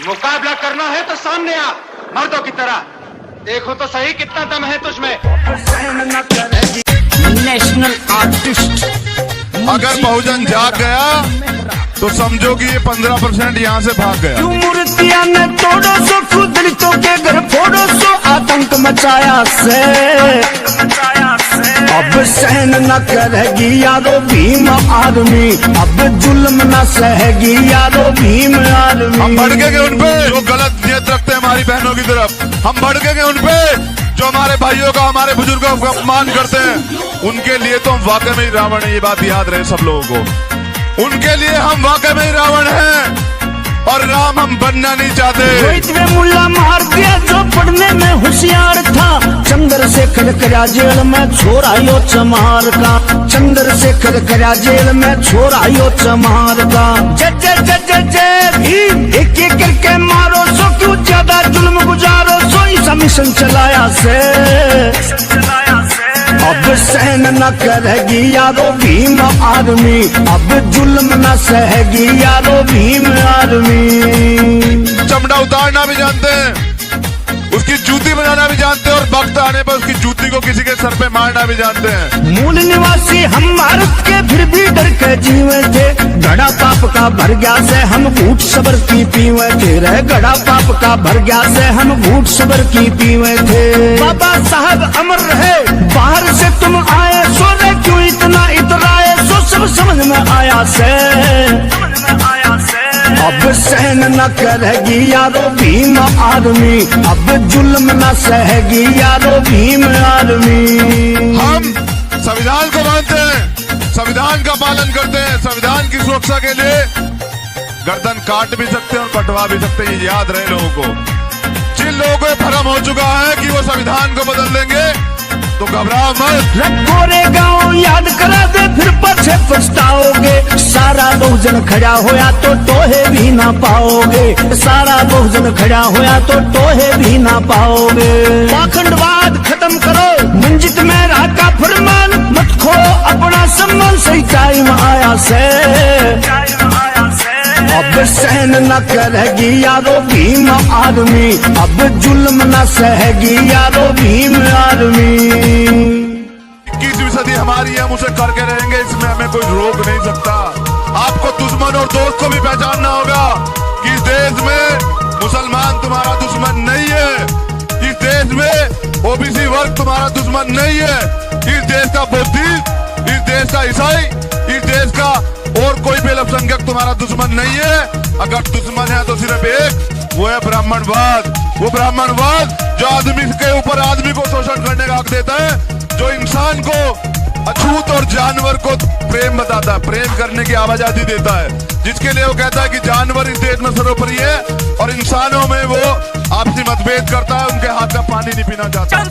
मुकाबला करना है तो सामने आ, मर्दों की तरह। देखो तो सही कितना दम है तुझमें। National artist. अगर बहुजन जाग गया तो समझो कि ये 15% यहाँ से भाग गया। मूर्तियां ने तोड़ो सो, दलितों के घर फोड़ो सो, आतंक मचाया से अब सहन न करेगी यारो भीम आर्मी, अब जुल्म न सहेगी यारो भीम आर्मी। हम भड़केंगे उनपे जो गलत नियत रखते हैं हमारी बहनों की तरफ। हम भड़केंगे उनपे जो हमारे भाइयों का, हमारे बुजुर्गों का अपमान करते हैं। उनके लिए तो हम वाकई में ही रावण है, ये बात याद रहे सब लोगों को। उनके लिए हम वाकई में ही रावण हैं और राम हम बनना नहीं चाहते। मुल्ला मार दिया जो पढ़ने में होशियार था, चंद्रशेखर करा जेल में छोरा यो चमार का, चंद्रशेखर करा जेल में छोरा यो चमार का। जय जय जय जय जय भीम, एक एक करके मारो सो, क्यों ज्यादा जुल्म गुजारो सो, ऐसा मिशन चलाया से अब सहन न करेगी यारो भीम आर्मी, अब जुल्म न सहेगी यारो भीम आर्मी। चमड़ा उतारना भी जानते हैं, उसकी जूती बनाना भी जानते हैं और वक्त आने पर उसकी जूती को किसी के सर पे मारना भी जानते हैं। मूल निवासी हम भारत के, फिर भी डर के जीवे थे, घड़ा पाप का भर गया से हम घूट सबर की पीवे थे रे, घड़ा पाप का भर गया से हम घूट सबर की पीवे थे। बाबा साहब अमर रहे, बाहर से तुम आए सो रे, क्यों इतना इतराए सो, सब समझ में आया से अब सहन न करेगी यारो भीम आर्मी, अब जुल्म न सहेगी यारो भीम आर्मी। हम संविधान को मानते हैं, संविधान का पालन करते हैं, संविधान की सुरक्षा के लिए गर्दन काट भी सकते हैं और कटवा भी सकते हैं। ये याद रहे लोगों को। जिन लोगों को भ्रम हो चुका है कि वो संविधान को बदल देंगे तो घबराओ मत। गोरे गाँव याद करा दे, फिर पछे पछताओगे। सारा बहुजन खड़ा होया तो टोहे भी ना पाओगे, सारा बहुजन खड़ा होया तो टोहे भी ना पाओगे। पाखंडवाद खत्म करो, मंजित में रहा का फरमान, मत खो अपना सम्मान, सही टाइम आया से अब सहन न करेगी यारो भीम आर्मी, अब जुल्म न सहेगी यारो भीम आर्मी। 21वीं सदी हमारी है, हम उसे करके रहेंगे, इसमें हमें कोई रोक नहीं सकता। आपको दुश्मन और दोस्त को भी पहचानना होगा कि इस देश में मुसलमान तुम्हारा दुश्मन नहीं है, इस देश में ओबीसी वर्ग तुम्हारा दुश्मन नहीं है, इस देश का बुद्धिस्ट, इस देश का ईसाई, इस देश का और कोई भी अल्पसंख्यक तुम्हारा दुश्मन नहीं है। अगर दुश्मन है तो सिर्फ एक, वो है ब्राह्मणवाद। वो ब्राह्मणवाद जो आदमी के ऊपर आदमी को शोषण करने का हक देता है, जो इंसान को अछूत और जानवर को प्रेम बताता है, प्रेम करने की आवाजादी देता है, जिसके लिए वो कहता है कि जानवर इस देश में सर्वोपरि है और इंसानों में वो आपसी मतभेद करता है, उनके हाथ का पानी नहीं पीना चाहता।